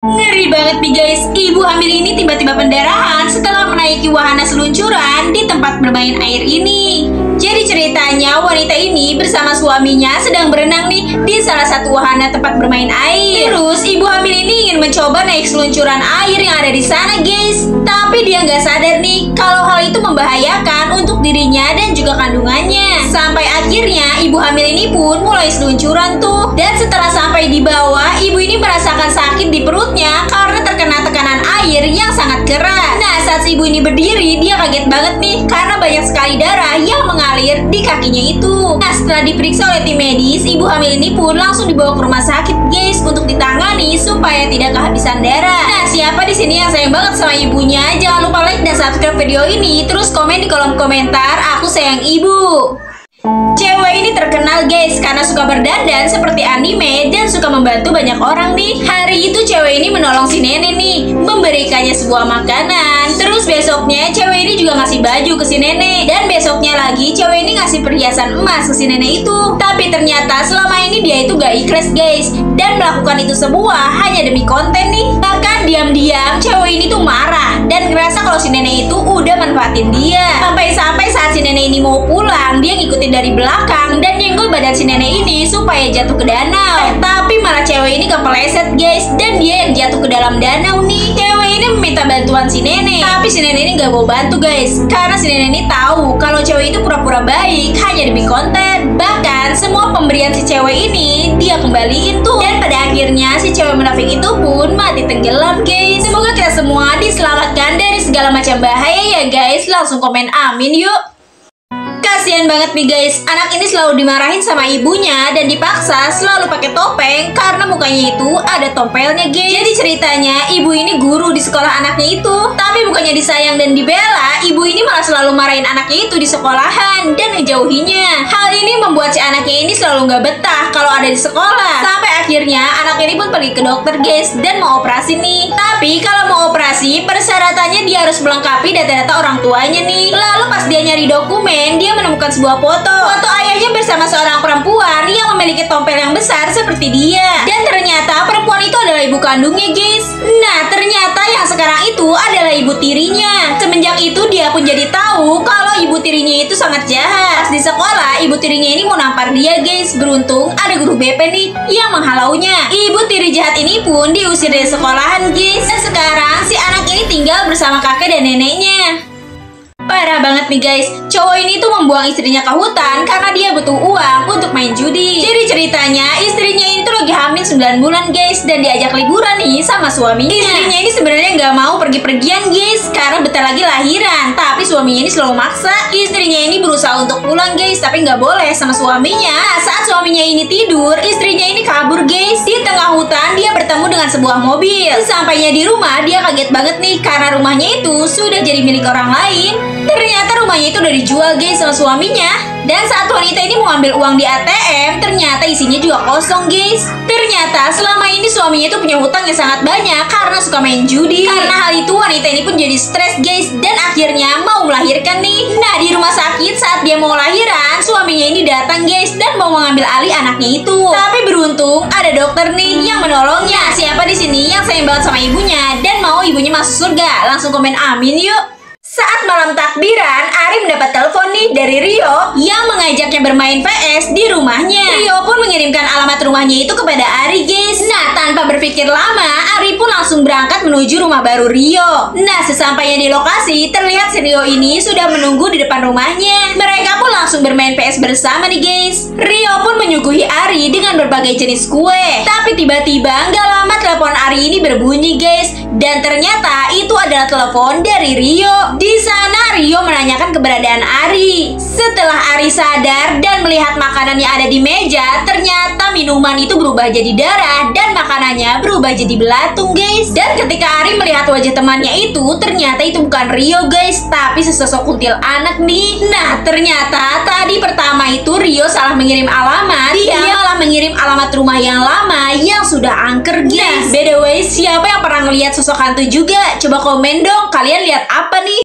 Ngeri banget nih guys, ibu hamil ini tiba-tiba pendarahan setelah menaiki wahana seluncuran di tempat bermain air ini. Jadi ceritanya wanita ini bersama suaminya sedang berenang nih di salah satu wahana tempat bermain air. Terus ibu hamil ini ingin mencoba naik seluncuran air yang ada di sana guys. Tapi dia nggak sadar nih kalau hal itu membahayakan untuk dirinya dan juga kandungannya. Sampai akhirnya ibu hamil ini pun mulai seluncuran tuh. Dan setelah sampai di bawah, ibu ini merasakan sakit di perutnya karena terkena tekanan air yang sangat keras. Nah, saat si ibu ini berdiri, dia kaget banget nih karena banyak sekali darah yang mengalir di kakinya itu. Nah, setelah diperiksa oleh tim medis, ibu hamil ini pun langsung dibawa ke rumah sakit guys untuk ditangani supaya tidak kehabisan darah. Nah, siapa di sini yang sayang banget sama ibunya? Jangan lupa like dan subscribe video ini, terus komen di kolom komentar aku sayang ibu. Cewek ini terkenal guys karena suka berdandan seperti anime dan suka membantu banyak orang nih. Hari itu cewek ini menolong si nenek nih, memberikannya sebuah makanan. Terus besoknya cewek ini juga ngasih baju ke si nenek. Dan besoknya lagi cewek ini ngasih perhiasan emas ke si nenek itu. Tapi ternyata selama ini dia itu gak ikhlas guys, dan melakukan itu semua hanya demi konten nih. Bahkan diam-diam cewek ini tuh marah dan ngerasa kalau si nenek itu udah manfaatin dia. Sampai-sampai saat si nenek ini mau pulang, dia ngikutin dari belakang dan nyenggol badan si nenek ini supaya jatuh ke danau. Tapi malah cewek ini kepeleset guys, dan dia yang jatuh ke dalam danau nih. Cewek ini meminta bantuan si nenek, tapi si nenek ini gak mau bantu guys, karena si nenek ini tahu kalau cewek itu pura-pura baik hanya demi konten. Bahkan semua pemberian si cewek ini dia kembaliin tuh. Dan pada akhirnya si cewek munafik itu pun mati tenggelam guys. Semoga kita semua diselamatkan dari segala macam bahaya ya guys. Langsung komen amin yuk. Kasian banget nih guys, anak ini selalu dimarahin sama ibunya dan dipaksa selalu pakai topeng karena mukanya itu ada tompelnya guys. Jadi ceritanya ibu ini guru di sekolah anaknya itu, tapi bukannya disayang dan dibela, ibu ini malah selalu marahin anaknya itu di sekolahan dan ngejauhinya. Hal ini membuat si anaknya ini selalu nggak betah kalau ada di sekolah. Sampai akhirnya anak ini pun pergi ke dokter guys dan mau operasi nih. Tapi kalau mau operasi, persyaratannya dia harus melengkapi data-data orang tuanya nih. Lalu pas dia nyari dokumen, dia menemukan sebuah foto ayahnya bersama seorang perempuan yang memiliki tompel yang besar seperti dia. Dan ternyata perempuan itu adalah ibu kandungnya guys. Nah, ternyata yang sekarang itu adalah ibu tirinya. Semenjak itu dia pun jadi tahu kalau ibu tirinya itu sangat jahat. Pas di sekolah, ibu tirinya ini mau nampar dia guys. Beruntung ada guru BP nih yang menghalaunya. Ibu tiri jahat ini pun diusir dari sekolahan guys. Dan sekarang si anak ini tinggal bersama kakek dan neneknya. Parah banget nih guys, cowok ini tuh membuang istrinya ke hutan karena dia butuh uang untuk main judi. Jadi ceritanya istrinya ini tuh lagi hamil 9 bulan guys, dan diajak liburan nih sama suaminya. Istrinya ini sebenarnya nggak mau pergi-pergian guys karena bentar lagi lahiran, tapi suaminya ini selalu maksa. Istrinya ini berusaha untuk pulang guys, tapi nggak boleh sama suaminya. Nah, saat suaminya ini tidur, istrinya ini kabur guys. Di tengah hutan dia bertemu dengan sebuah mobil. Sesampainya di rumah, dia kaget banget nih karena rumahnya itu sudah jadi milik orang lain. Ternyata rumahnya itu udah dijual guys sama suaminya. Dan saat wanita ini mau ambil uang di ATM, ternyata isinya juga kosong guys. Ternyata selama ini suaminya itu punya hutang yang sangat banyak karena suka main judi. Karena hal itu wanita ini pun jadi stres guys, dan akhirnya mau melahirkan nih. Nah, di rumah sakit saat dia mau lahiran, suaminya ini datang guys dan mau mengambil alih anaknya itu. Tapi beruntung ada dokter nih yang menolongnya. Siapa di sini yang sayang banget sama ibunya dan mau ibunya masuk surga? Langsung komen amin yuk. Saat malam takbiran, Ari mendapat telepon nih dari Rio yang mengajaknya bermain PS di rumahnya. Rio pun mengirimkan alamat rumahnya itu kepada Ari guys. Nah, tanpa berpikir lama, Ari pun langsung berangkat menuju rumah baru Rio. Nah, sesampainya di lokasi, terlihat si Rio ini sudah menunggu di depan rumahnya. Mereka pun langsung bermain PS bersama nih guys. Rio pun menyuguhi Ari dengan berbagai jenis kue. Tapi tiba-tiba nggak lama telepon Ari ini berbunyi guys. Dan ternyata itu adalah telepon dari Rio. Di sana Rio menanyakan keberadaan Ari. Setelah Ari sadar dan melihat makanan yang ada di meja, ternyata minuman itu berubah jadi darah dan makanannya berubah jadi belatung guys. Dan ketika Ari melihat wajah temannya itu, ternyata itu bukan Rio guys, tapi sesosok kuntil anak nih. Nah, ternyata tadi pertama itu Rio salah mengirim alamat. Dia malah mengirim alamat rumah yang lama yang sudah angker guys. Nah, by the way, siapa yang pernah ngelihat sosok hantu juga? Coba komen dong, kalian lihat apa nih?